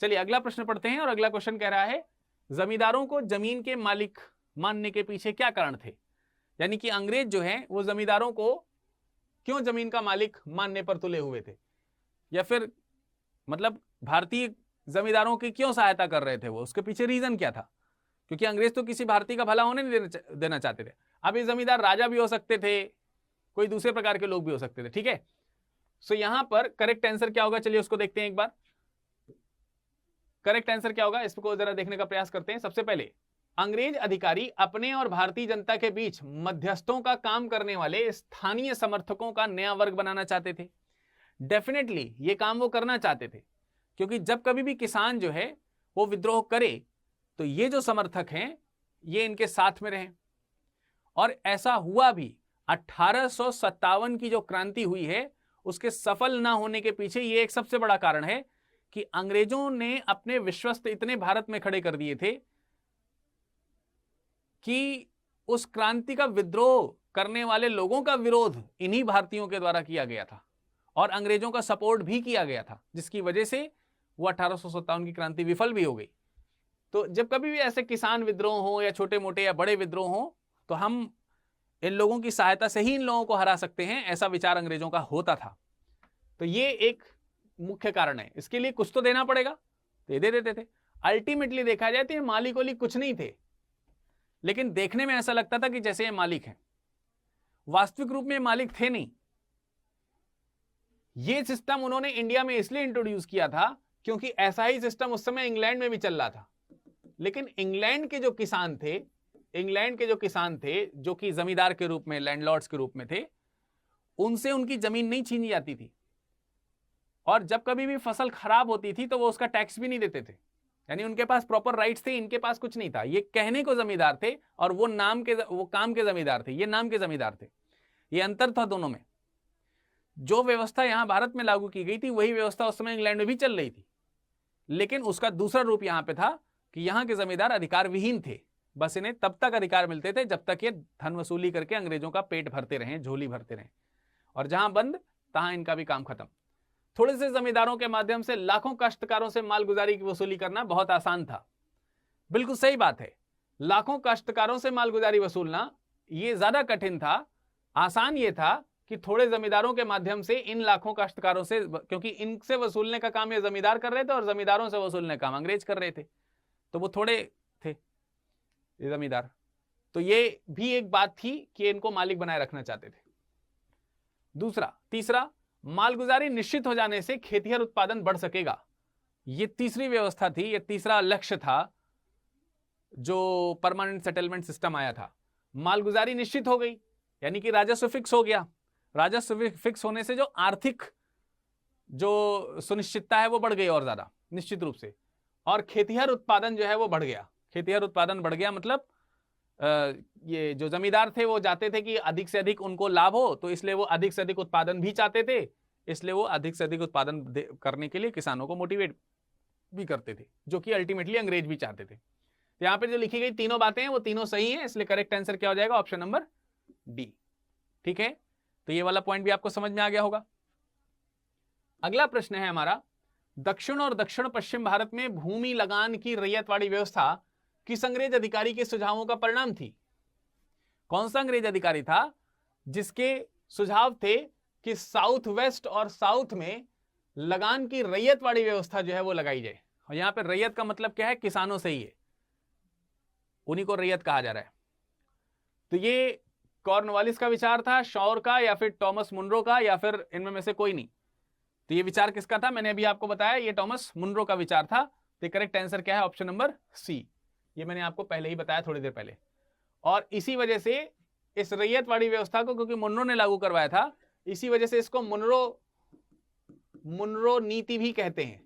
चलिए अगला प्रश्न पढ़ते हैं, और अगला क्वेश्चन कह रहा है जमींदारों को जमीन के मालिक मानने के पीछे क्या कारण थे? यानी कि अंग्रेज जो है वो जमींदारों को क्यों जमीन का मालिक मानने पर तुले हुए थे, या फिर मतलब भारतीय जमींदारों की क्यों सहायता कर रहे थे, वो उसके पीछे रीजन क्या था? क्योंकि अंग्रेज तो किसी भारतीय का भला होने नहीं देना चाहते थे। अब ये जमींदार राजा भी हो सकते थे, कोई दूसरे प्रकार के लोग भी हो सकते थे, ठीक है। सो यहां पर करेक्ट आंसर क्या होगा, चलिए उसको देखते हैं एक बार। करेक्ट आंसर क्या होगा, इसको जरा देखने का प्रयास करते हैं। सबसे पहले, अंग्रेज अधिकारी अपने और भारतीय जनता के बीच मध्यस्थों का काम करने वाले स्थानीय समर्थकों का नया वर्ग बनाना चाहते थे। डेफिनेटली ये काम वो करना चाहते थे, क्योंकि जब कभी भी किसान जो है वो विद्रोह करे तो ये जो समर्थक हैं ये इनके साथ में रहें। और ऐसा हुआ भी। 1857 की जो क्रांति हुई है उसके सफल ना होने के पीछे ये एक सबसे बड़ा कारण है कि अंग्रेजों ने अपने विश्वस्त इतने भारत में खड़े कर दिए थे कि उस क्रांति का विद्रोह करने वाले लोगों का विरोध इन्हीं भारतीयों के द्वारा किया गया था, और अंग्रेजों का सपोर्ट भी किया गया था, जिसकी वजह से वो 1857 की क्रांति विफल भी हो गई। तो जब कभी भी ऐसे किसान विद्रोह हो या छोटे मोटे या बड़े विद्रोह हो तो हम इन लोगों की सहायता से ही इन लोगों को हरा सकते हैं, ऐसा विचार अंग्रेजों का होता था। तो ये एक मुख्य कारण है। इसके लिए कुछ तो देना पड़ेगा, तो ये दे देते थे। अल्टीमेटली देखा जाए तो ये मालिक वाली कुछ नहीं थे, लेकिन देखने में ऐसा लगता था कि जैसे ये मालिक हैं। वास्तविक रूप में मालिक थे नहीं। ये सिस्टम उन्होंने इंडिया में इसलिए इंट्रोड्यूस किया था क्योंकि ऐसा ही सिस्टम उस समय इंग्लैंड में भी चल रहा था। लेकिन इंग्लैंड के जो किसान थे जो कि जमींदार के रूप में, लैंडलॉर्ड्स के रूप में थे, उनसे उनकी जमीन नहीं छीनी जाती थी, और जब कभी भी फसल खराब होती थी तो वो उसका टैक्स भी नहीं देते थे। यानी उनके पास प्रॉपर राइट्स थे, इनके पास कुछ नहीं था। ये कहने को जमींदार थे और वो काम के जमींदार थे, ये नाम के जमींदार थे। ये अंतर था दोनों में। जो व्यवस्था यहां भारत में लागू की गई थी वही व्यवस्था उस समय इंग्लैंड में भी चल रही थी, लेकिन उसका दूसरा रूप यहां पे था कि यहां के जमींदार अधिकार विहीन थे। बस इन्हें तब तक अधिकार मिलते थे जब तक ये धन वसूली करके अंग्रेजों का पेट भरते रहे, झोली भरते रहे, और जहां बंद तहां इनका भी काम खत्म। थोड़े से जमींदारों के माध्यम से लाखों काश्तकारों से मालगुजारी की वसूली करना बहुत आसान था। बिल्कुल सही बात है, लाखों काश्तकारों से मालगुजारी वसूलना ये ज्यादा कठिन था। आसान ये था कि थोड़े जमींदारों के माध्यम से इन लाखों काश्तकारों से, क्योंकि इनसे वसूलने का काम ये जमींदार कर रहे थे और जमींदारों से वसूलने का काम अंग्रेज कर रहे थे, तो वो थोड़े थे ये जमींदार। तो ये भी एक बात थी कि इनको मालिक बनाए रखना चाहते थे। तीसरा, मालगुजारी निश्चित हो जाने से खेतिहर उत्पादन बढ़ सकेगा। ये तीसरी व्यवस्था थी, ये तीसरा लक्ष्य था जो परमानेंट सेटलमेंट सिस्टम आया था। मालगुजारी निश्चित हो गई, यानी कि राजस्व फिक्स हो गया। राजस्व फिक्स होने से जो आर्थिक जो सुनिश्चितता है वो बढ़ गई और ज्यादा निश्चित रूप से, और खेतिहर उत्पादन जो है वो बढ़ गया। खेतिहर उत्पादन बढ़ गया मतलब ये जो जमींदार थे वो चाहते थे कि अधिक से अधिक उनको लाभ हो, तो इसलिए वो अधिक से अधिक उत्पादन भी चाहते थे, इसलिए वो अधिक से अधिक उत्पादन करने के लिए किसानों को मोटिवेट भी करते थे, जो कि अल्टीमेटली अंग्रेज भी चाहते थे। तो यहाँ पे जो लिखी गई तीनों बातें हैं वो तीनों सही हैं, इसलिए करेक्ट आंसर क्या हो जाएगा? Option number D. ठीक है, तो ये वाला पॉइंट भी आपको समझ में आ गया होगा। अगला प्रश्न है हमारा, दक्षिण और दक्षिण पश्चिम भारत में भूमि लगान की रैयतवाड़ी व्यवस्था किस अंग्रेज अधिकारी के सुझावों का परिणाम थी? कौन सा अंग्रेज अधिकारी था जिसके सुझाव थे कि साउथ वेस्ट और साउथ में लगान की रैयतवाड़ी व्यवस्था जो है वो लगाई जाए? और यहां पर रैयत का मतलब क्या है? किसानों से ही है, उन्हीं को रैयत कहा जा रहा है। तो ये कॉर्नवालिस का विचार था, शॉर का, या फिर टॉमस मुनरो का, या फिर इनमें में से कोई नहीं। तो ये विचार किसका था? मैंने अभी आपको बताया ये टॉमस मुनरो का विचार था। तो करेक्ट आंसर क्या है? Option number C. ये मैंने आपको पहले ही बताया थोड़ी देर पहले। और इसी वजह से इस रैयतवाड़ी व्यवस्था को, क्योंकि मुनरो ने लागू करवाया था, इसी वजह से इसको मुनरो नीति भी कहते हैं।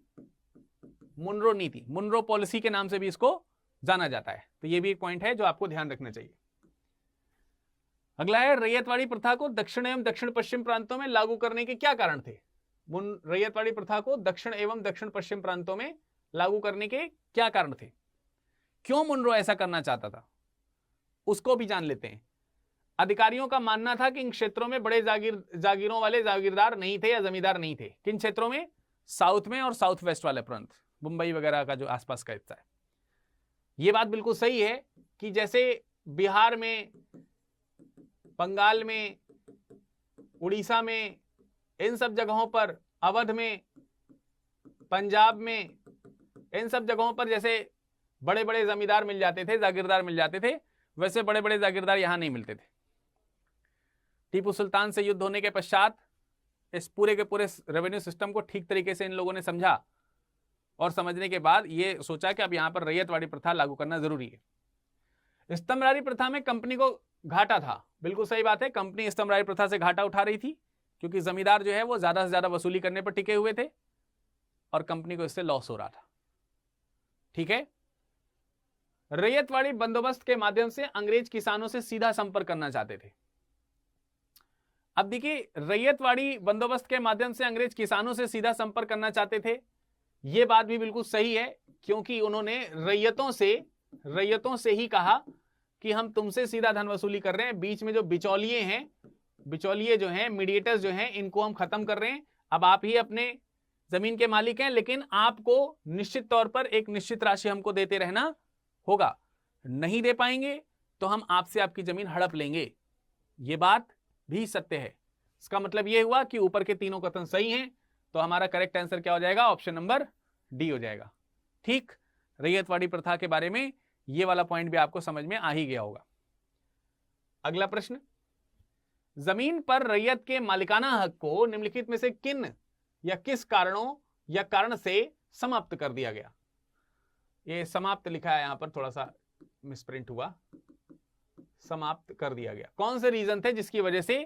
मुनरो नीति, मुनरो पॉलिसी के नाम से भी इसको जाना जाता है। तो ये भी एक पॉइंट है जो आपको ध्यान रखना चाहिए। अगला है, रैयतवाड़ी प्रथा को दक्षिण एवं दक्षिण पश्चिम प्रांतों में लागू करने के क्या कारण थे? रैयतवाड़ी प्रथा को दक्षिण एवं दक्षिण पश्चिम प्रांतों में लागू करने के क्या कारण थे? क्यों मुनरो ऐसा करना चाहता था, उसको भी जान लेते हैं। अधिकारियों का मानना था कि इन क्षेत्रों में बड़े जागीरों वाले जागीरदार नहीं थे या जमींदार नहीं थे। किन क्षेत्रों में? साउथ में और साउथ वेस्ट वाले प्रांत, मुंबई वगैरह का जो आसपास का हिस्सा है। यह बात बिल्कुल सही है कि जैसे बिहार में, बंगाल में, उड़ीसा में, इन सब जगहों पर, अवध में, पंजाब में, इन सब जगहों पर जैसे बड़े बड़े जमींदार मिल जाते थे, जागीरदार मिल जाते थे, वैसे बड़े बड़े जागीरदार यहां नहीं मिलते थे। टीपू सुल्तान से युद्ध होने के पश्चात इस पूरे के पूरे रेवेन्यू सिस्टम को ठीक तरीके से इन लोगों ने समझा और समझने के बाद ये सोचा कि अब यहां पर रैयतवाड़ी प्रथा लागू करना जरूरी है। स्तंभरारी प्रथा में कंपनी को घाटा था, बिल्कुल सही बात है। कंपनी स्तंभरारी प्रथा से घाटा उठा रही थी क्योंकि जमींदार जो है वो ज्यादा से ज्यादा वसूली करने पर टिके हुए थे और कंपनी को इससे लॉस हो रहा था। ठीक है, रैयतवाड़ी बंदोबस्त के माध्यम से अंग्रेज किसानों से सीधा संपर्क करना चाहते थे। अब देखिए, रैयतवाड़ी बंदोबस्त के माध्यम से अंग्रेज किसानों से सीधा संपर्क करना चाहते थे, यह बात भी बिल्कुल सही है, क्योंकि उन्होंने रैयतों से ही कहा कि हम तुमसे सीधा धन वसूली कर रहे हैं, बीच में जो बिचौलिए हैं, बिचौलिए जो हैं, मीडिएटर्स जो हैं, इनको हम खत्म कर रहे हैं। अब आप ही अपने जमीन के मालिक हैं, लेकिन आपको निश्चित तौर पर एक निश्चित राशि हमको देते रहना होगा। नहीं दे पाएंगे तो हम आपसे आपकी जमीन हड़प लेंगे। यह बात भी सत्य है। इसका मतलब यह हुआ कि ऊपर के तीनों कथन सही हैं, तो हमारा करेक्ट आंसर क्या हो जाएगा? ऑप्शन नंबर डी हो जाएगा। ठीक, रैयतवाड़ी प्रथा के बारे में यह वाला पॉइंट भी आपको समझ में आ ही गया होगा। अगला प्रश्न, जमीन पर रैयत के मालिकाना हक को निम्नलिखित में से किन या किस कारणों या कारण से समाप्त कर दिया गया? ये समाप्त लिखा है, यहां पर थोड़ा सा मिसप्रिंट हुआ, समाप्त कर दिया गया। कौन से रीजन थे जिसकी वजह से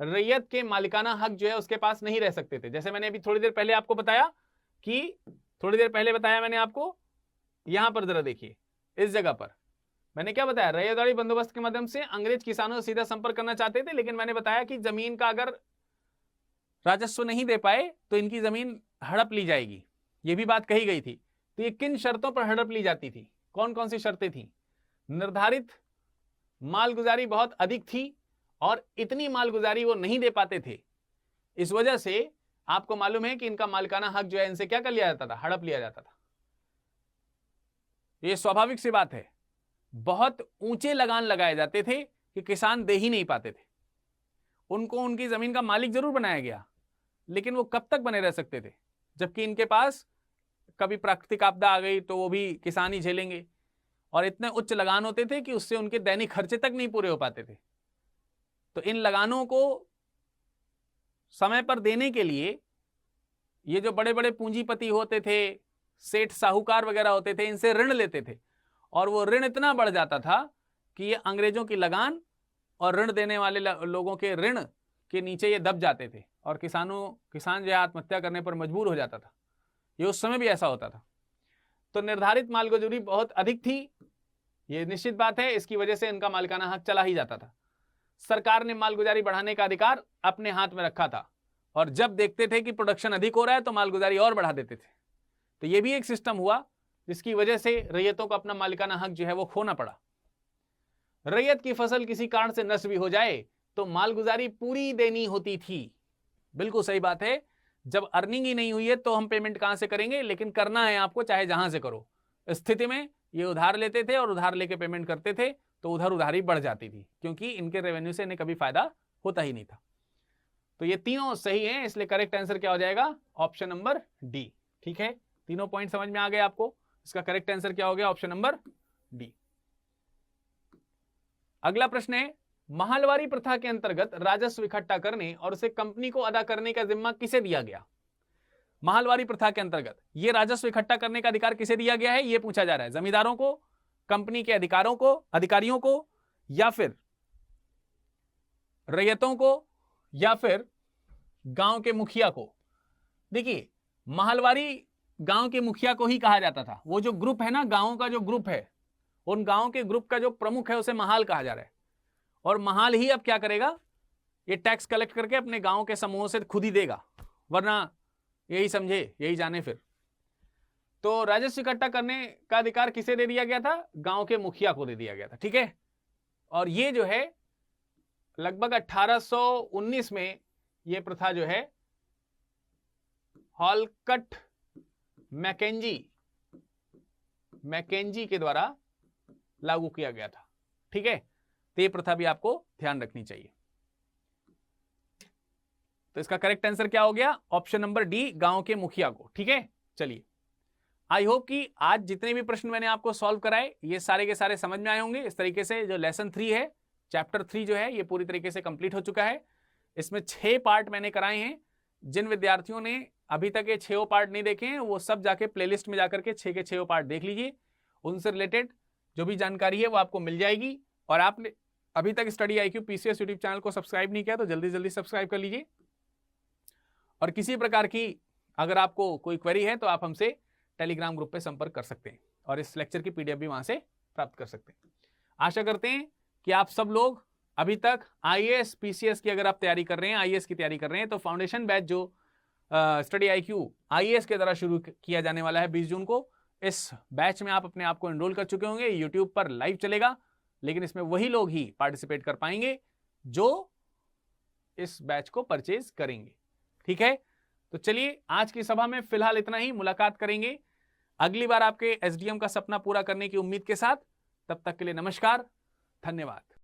रैयत के मालिकाना हक जो है उसके पास नहीं रह सकते थे? जैसे मैंने अभी थोड़ी देर पहले आपको बताया मैंने आपको, यहां पर जरा देखिए, इस जगह पर मैंने क्या बताया? रैयतवाड़ी बंदोबस्त के माध्यम से अंग्रेज किसानों से सीधा संपर्क करना चाहते थे, लेकिन मैंने बताया कि जमीन का अगर राजस्व नहीं दे पाए तो इनकी जमीन हड़प ली जाएगी, यह भी बात कही गई थी। तो ये किन शर्तों पर हड़प ली जाती थी? कौन कौन सी शर्तें थी? निर्धारित मालगुजारी बहुत अधिक थी और इतनी मालगुजारी वो नहीं दे पाते थे। इस वजह से आपको मालूम है कि इनका मालिकाना हक जो है इनसे क्या कर लिया जाता था? हड़प लिया जाता था। ये स्वाभाविक सी बात है। बहुत ऊंचे लगान लगाए जाते थे कि किसान दे ही नहीं पाते थे। उनको उनकी जमीन का मालिक जरूर बनाया गया, लेकिन वो कब तक बने रह सकते थे? जबकि इनके पास कभी प्राकृतिक आपदा आ गई तो वो भी किसान ही झेलेंगे, और इतने उच्च लगान होते थे कि उससे उनके दैनिक खर्चे तक नहीं पूरे हो पाते थे। तो इन लगानों को समय पर देने के लिए ये जो बड़े बड़े पूंजीपति होते थे, सेठ साहूकार वगैरह होते थे, इनसे ऋण लेते थे, और वो ऋण इतना बढ़ जाता था कि ये अंग्रेजों की लगान और ऋण देने वाले लोगों के ऋण के नीचे ये दब जाते थे, और किसान जो आत्महत्या करने पर मजबूर हो जाता था। ये उस समय भी ऐसा होता था। तो निर्धारित मालगुजारी बहुत अधिक थी, ये निश्चित बात है। इसकी वजह से इनका मालिकाना हक चला ही जाता था। सरकार ने मालगुजारी बढ़ाने का अधिकार अपने हाथ में रखा था, और जब देखते थे कि प्रोडक्शन अधिक हो रहा है तो मालगुजारी और बढ़ा देते थे। तो ये भी एक सिस्टम हुआ जिसकी वजह से रैयतों को अपना मालिकाना हक जो है वो खोना पड़ा। रैयत की फसल किसी कारण से नष्ट भी हो जाए तो मालगुजारी पूरी देनी होती थी। बिल्कुल सही बात है, जब अर्निंग ही नहीं हुई है तो हम पेमेंट कहां से करेंगे, लेकिन करना है आपको चाहे जहां से करो। स्थिति में ये उधार लेते थे और उधार लेके पेमेंट करते थे तो उधर उधारी बढ़ जाती थी, क्योंकि इनके रेवेन्यू से इन्हें कभी फायदा होता ही नहीं था। तो ये तीनों सही हैं, इसलिए करेक्ट आंसर क्या हो जाएगा, ऑप्शन नंबर डी। ठीक है, तीनों पॉइंट समझ में आ गए आपको। इसका करेक्ट आंसर क्या हो गया, ऑप्शन नंबर डी। अगला प्रश्न है, महलवारी प्रथा के अंतर्गत राजस्व इकट्ठा करने और उसे कंपनी को अदा करने का जिम्मा किसे दिया गया। महलवारी प्रथा के अंतर्गत ये राजस्व इकट्ठा करने का अधिकार किसे दिया गया है, यह पूछा जा रहा है। जमींदारों को, कंपनी के अधिकारियों को, या फिर रैयतों को, या फिर गांव के मुखिया को। देखिए, महलवारी गांव के मुखिया को ही कहा जाता था। वो जो ग्रुप है ना, गांवों का जो ग्रुप है, उन गांव के ग्रुप का जो प्रमुख है उसे महाल कहा जा रहा है। और महाल ही अब क्या करेगा, ये टैक्स कलेक्ट करके अपने गांव के समूहों से खुद ही देगा, वरना यही समझे यही जाने फिर। तो राजस्व इकट्ठा करने का अधिकार किसे दे दिया गया था, गांव के मुखिया को दे दिया गया था। ठीक है, और ये जो है लगभग 1819 में ये प्रथा जो है हॉलकट मैकेंजी के द्वारा लागू किया गया था। ठीक है, तो ये प्रथा भी आपको ध्यान रखनी चाहिए। तो इसका करेक्ट आंसर क्या हो गया, ऑप्शन नंबर डी, गांव के मुखिया को। ठीक है, चलिए, आई होप कि आज जितने भी प्रश्न मैंने आपको सॉल्व कराए ये सारे के सारे समझ में आए होंगे। इस तरीके से जो लेसन 3 है, चैप्टर 3 जो है ये पूरी तरीके से कंप्लीट हो चुका है। इसमें 6 पार्ट मैंने कराए हैं। जिन विद्यार्थियों ने अभी तक ये 6 पार्ट नहीं देखे हैं वो सब जाके प्लेलिस्ट में जाकर के 6 के 6 पार्ट देख लीजिए। उनसे रिलेटेड जो भी जानकारी है वो आपको मिल जाएगी। और आपने अभी तक study IQ PCS YouTube channel को सब्सक्राइब नहीं किया तो जल्दी जल्दी सब्सक्राइब कर लीजिए। और किसी प्रकार की अगर आपको कोई क्वेरी है तो आप हमसे टेलीग्राम ग्रुप पे संपर्क कर सकते हैं और इस लेक्चर की PDF भी वहां से प्राप्त कर सकते हैं। आशा करते हैं कि आप सब लोग अभी तक IAS PCS की अगर आप तैयारी कर रहे हैं, IAS की तैयारी कर रहे हैं, तो फाउंडेशन बैच जो स्टडी IQ IAS के द्वारा शुरू किया जाने वाला है 20 जून को, इस बैच में आप अपने आप को एनरोल कर चुके होंगे। यूट्यूब पर लाइव चलेगा, लेकिन इसमें वही लोग ही पार्टिसिपेट कर पाएंगे जो इस बैच को परचेज करेंगे। ठीक है, तो चलिए आज की सभा में फिलहाल इतना ही। मुलाकात करेंगे अगली बार आपके SDM का सपना पूरा करने की उम्मीद के साथ। तब तक के लिए नमस्कार, धन्यवाद।